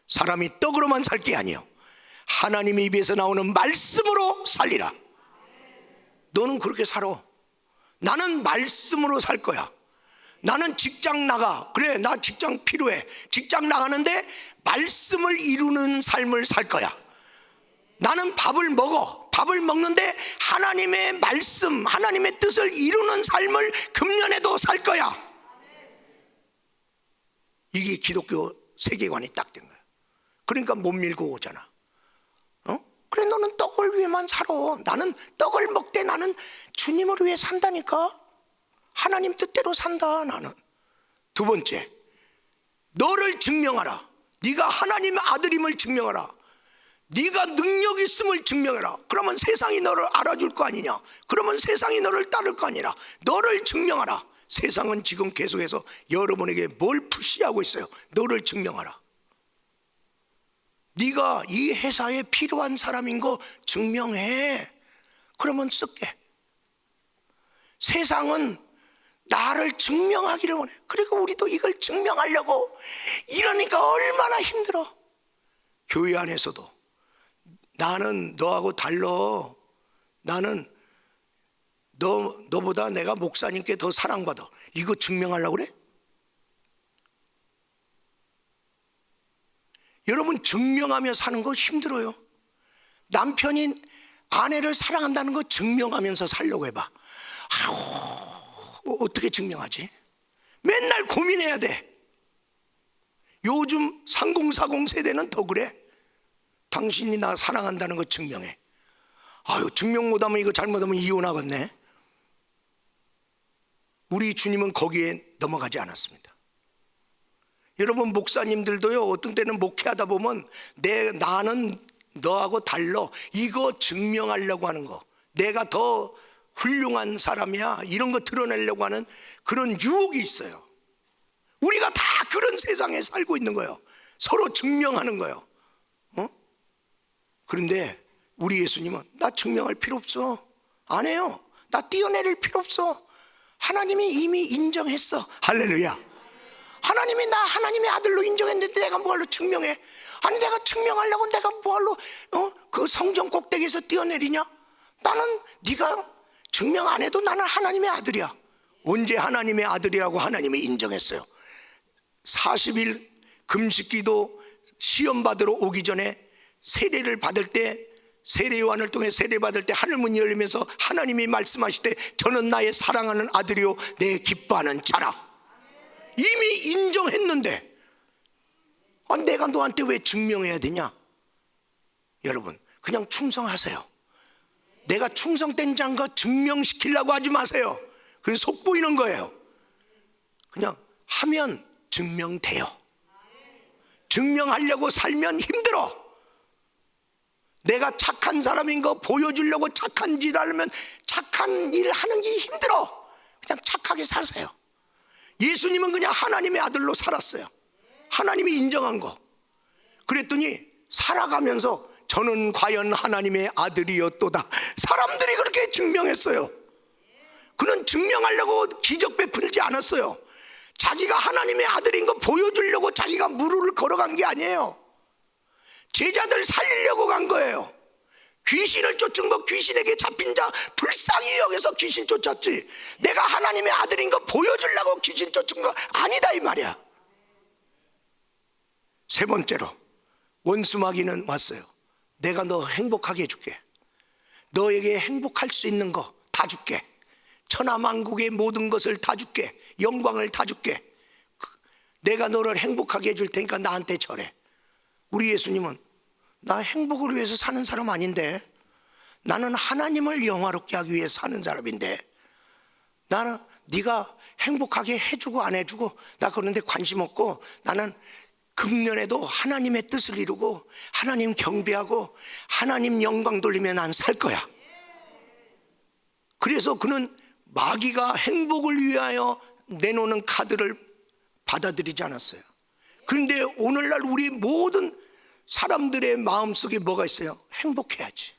사람이 떡으로만 살 게 아니요 하나님의 입에서 나오는 말씀으로 살리라. 너는 그렇게 살아. 나는 말씀으로 살 거야. 나는 직장 나가. 그래, 나 직장 필요해. 직장 나가는데 말씀을 이루는 삶을 살 거야. 나는 밥을 먹어. 밥을 먹는데 하나님의 말씀, 하나님의 뜻을 이루는 삶을 금년에도 살 거야. 이게 기독교 세계관이 딱 된 거야. 그러니까 못 밀고 오잖아. 그래, 너는 떡을 위해만 살아. 나는 떡을 먹되 나는 주님을 위해 산다니까. 하나님 뜻대로 산다. 나는. 두 번째, 너를 증명하라. 네가 하나님의 아들임을 증명하라. 네가 능력 있음을 증명해라. 그러면 세상이 너를 알아줄 거 아니냐. 그러면 세상이 너를 따를 거 아니라. 너를 증명하라. 세상은 지금 계속해서 여러분에게 뭘 푸시하고 있어요? 너를 증명하라. 네가 이 회사에 필요한 사람인 거 증명해. 그러면 쓸게. 세상은 나를 증명하기를 원해. 그리고 우리도 이걸 증명하려고 이러니까 얼마나 힘들어. 교회 안에서도 나는 너하고 달라. 나는 너보다 내가 목사님께 더 사랑받아. 이거 증명하려고 그래? 여러분, 증명하며 사는 거 힘들어요. 남편이 아내를 사랑한다는 거 증명하면서 살려고 해봐. 어떻게 증명하지? 맨날 고민해야 돼. 요즘 3040 세대는 더 그래. 당신이 나 사랑한다는 거 증명해. 아유, 증명 못하면 이거 잘못하면 이혼하겠네. 우리 주님은 거기에 넘어가지 않았습니다. 여러분, 목사님들도요, 어떤 때는 목회하다 보면 나는 너하고 달라. 이거 증명하려고 하는 거. 내가 더 훌륭한 사람이야. 이런 거 드러내려고 하는 그런 유혹이 있어요. 우리가 다 그런 세상에 살고 있는 거예요. 서로 증명하는 거예요. 그런데 우리 예수님은 나 증명할 필요 없어. 안 해요. 나 뛰어내릴 필요 없어. 하나님이 이미 인정했어. 할렐루야. 하나님이 나 하나님의 아들로 인정했는데 내가 뭐하러 증명해? 아니, 내가 증명하려고 내가 뭐하러 그 성전 꼭대기에서 뛰어내리냐? 나는 네가 증명 안 해도 나는 하나님의 아들이야. 언제 하나님의 아들이라고 하나님이 인정했어요? 40일 금식기도 시험 받으러 오기 전에 세례를 받을 때, 세례 요한을 통해 세례 받을 때 하늘 문이 열리면서 하나님이 말씀하실 때 저는 나의 사랑하는 아들이요 내 기뻐하는 자라. 이미 인정했는데 내가 너한테 왜 증명해야 되냐? 여러분, 그냥 충성하세요. 내가 충성된 자인 거 증명시키려고 하지 마세요. 그게 속보이는 거예요. 그냥 하면 증명돼요. 증명하려고 살면 힘들어. 내가 착한 사람인 거 보여주려고 착한 짓 하려면 착한 일 하는 게 힘들어. 그냥 착하게 사세요. 예수님은 그냥 하나님의 아들로 살았어요. 하나님이 인정한 거. 그랬더니 살아가면서 저는 과연 하나님의 아들이었도다. 사람들이 그렇게 증명했어요. 그는 증명하려고 기적 베풀지 않았어요. 자기가 하나님의 아들인 거 보여주려고 자기가 무릎을 걸어간 게 아니에요. 제자들 살리려고 간 거예요. 귀신을 쫓은 거, 귀신에게 잡힌 자 불쌍히 여겨서 귀신 쫓았지, 내가 하나님의 아들인 거 보여주려고 귀신 쫓은 거 아니다 이 말이야. 세 번째로, 원수 마귀는 왔어요. 내가 너 행복하게 해줄게. 너에게 행복할 수 있는 거 다 줄게. 천하만국의 모든 것을 다 줄게. 영광을 다 줄게. 내가 너를 행복하게 해줄 테니까 나한테 절해. 우리 예수님은 나 행복을 위해서 사는 사람 아닌데, 나는 하나님을 영화롭게 하기 위해 사는 사람인데, 나는 네가 행복하게 해주고 안 해주고 나 그런데 관심 없고, 나는 금년에도 하나님의 뜻을 이루고 하나님 경배하고 하나님 영광 돌리며 난 살 거야. 그래서 그는 마귀가 행복을 위하여 내놓는 카드를 받아들이지 않았어요. 그런데 오늘날 우리 모든 사람들의 마음속에 뭐가 있어요? 행복해야지.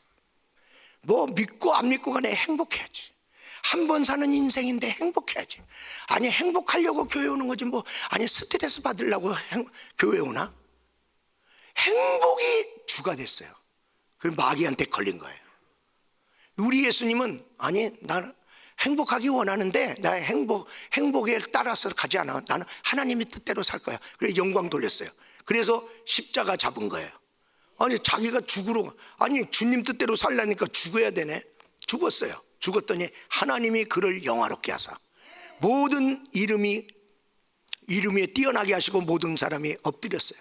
뭐 믿고 안 믿고 간에 행복해야지. 한 번 사는 인생인데 행복해야지. 아니, 행복하려고 교회 오는 거지 뭐, 아니 스트레스 받으려고 교회 오나? 행복이 주가 됐어요. 그 마귀한테 걸린 거예요. 우리 예수님은 아니 나는 행복하기 원하는데 나 행복에 따라서 가지 않아. 나는 하나님의 뜻대로 살 거야. 그래 영광 돌렸어요. 그래서 십자가 잡은 거예요. 아니 자기가 아니 주님 뜻대로 살라니까 죽어야 되네. 죽었어요. 죽었더니 하나님이 그를 영화롭게 하사 모든 이름에 뛰어나게 하시고 모든 사람이 엎드렸어요.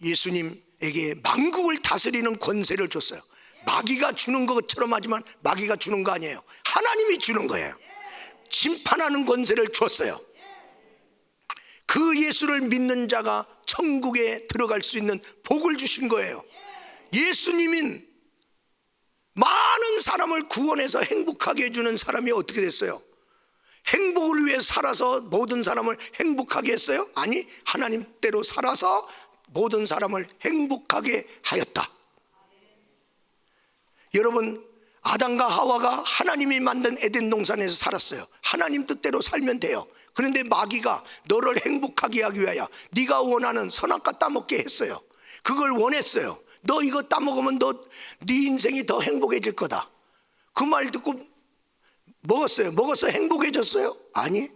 예수님에게 만국을 다스리는 권세를 줬어요. 마귀가 주는 것처럼 하지만 마귀가 주는 거 아니에요. 하나님이 주는 거예요. 심판하는 권세를 줬어요. 그 예수를 믿는 자가 천국에 들어갈 수 있는 복을 주신 거예요. 예수님인 많은 사람을 구원해서 행복하게 해주는 사람이 어떻게 됐어요? 행복을 위해 살아서 모든 사람을 행복하게 했어요? 아니, 하나님대로 살아서 모든 사람을 행복하게 하였다. 여러분, 아담과 하와가 하나님이 만든 에덴 동산에서 살았어요. 하나님 뜻대로 살면 돼요. 그런데 마귀가 너를 행복하게 하기 위하여 네가 원하는 선악과 따먹게 했어요. 그걸 원했어요. 너 이거 따먹으면 네 인생이 더 행복해질 거다. 그 말 듣고 먹었어요. 먹어서 행복해졌어요? 아니,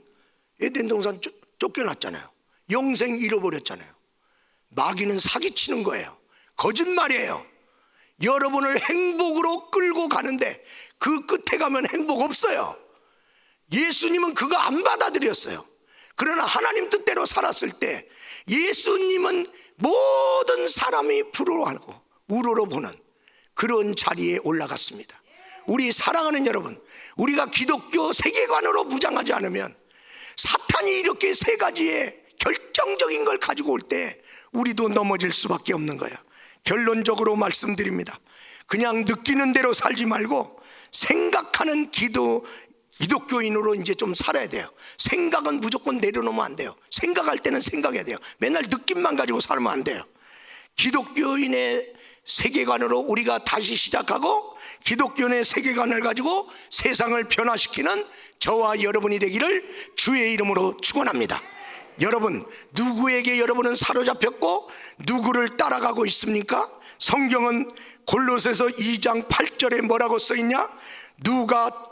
에덴 동산 쫓겨났잖아요. 영생 잃어버렸잖아요. 마귀는 사기치는 거예요. 거짓말이에요. 여러분을 행복으로 끌고 가는데 그 끝에 가면 행복 없어요. 예수님은 그거 안 받아들였어요. 그러나 하나님 뜻대로 살았을 때 예수님은 모든 사람이 부러워하고 우러러보는 그런 자리에 올라갔습니다. 우리 사랑하는 여러분, 우리가 기독교 세계관으로 무장하지 않으면 사탄이 이렇게 세 가지의 결정적인 걸 가지고 올 때 우리도 넘어질 수밖에 없는 거예요. 결론적으로 말씀드립니다. 그냥 느끼는 대로 살지 말고 생각하는 기독교인으로 이제 좀 살아야 돼요. 생각은 무조건 내려놓으면 안 돼요. 생각할 때는 생각해야 돼요. 맨날 느낌만 가지고 살면 안 돼요. 기독교인의 세계관으로 우리가 다시 시작하고 기독교인의 세계관을 가지고 세상을 변화시키는 저와 여러분이 되기를 주의 이름으로 축원합니다. 여러분, 누구에게 여러분은 사로잡혔고 누구를 따라가고 있습니까? 성경은 골로새서 2장 8절에 뭐라고 써있냐? 누가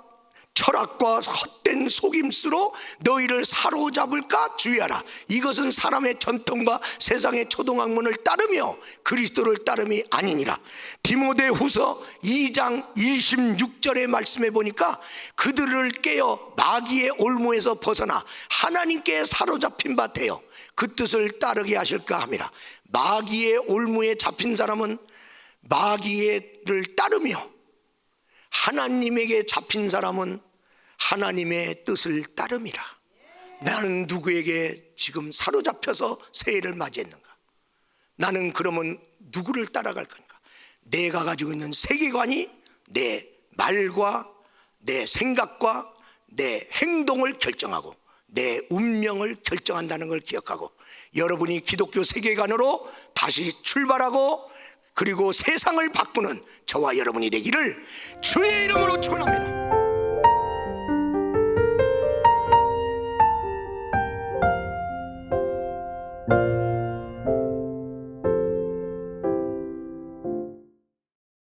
철학과 헛된 속임수로 너희를 사로잡을까 주의하라. 이것은 사람의 전통과 세상의 초등학문을 따르며 그리스도를 따름이 아니니라. 디모데후서 2장 26절의 말씀에 보니까 그들을 깨어 마귀의 올무에서 벗어나 하나님께 사로잡힌 바 되어 그 뜻을 따르게 하실까 함이라. 마귀의 올무에 잡힌 사람은 마귀를 따르며 하나님에게 잡힌 사람은 하나님의 뜻을 따름이라. 나는 누구에게 지금 사로잡혀서 새해를 맞이했는가? 나는 그러면 누구를 따라갈 건가? 내가 가지고 있는 세계관이 내 말과 내 생각과 내 행동을 결정하고 내 운명을 결정한다는 걸 기억하고 여러분이 기독교 세계관으로 다시 출발하고 그리고 세상을 바꾸는 저와 여러분이 되기를 주의 이름으로 축원합니다.